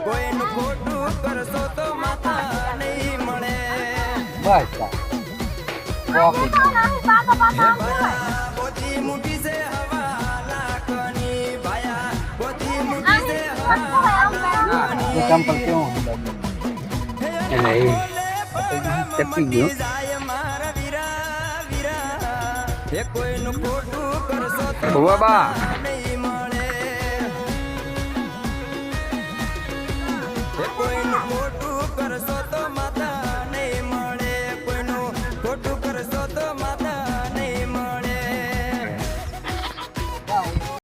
કોઈનું ખોટું કરશો તો માથા નહીં મળે. બસ પોતી મુઠી છે હવા લાખની ભાયા, પોતી મુઠી છે હવા લાખની. ચંપલ કેવું એટલે એ ચપી ગયો જાય મારા વીરા વીરા, એ કોઈનું ખોટું કરશો તો બાબા નહીં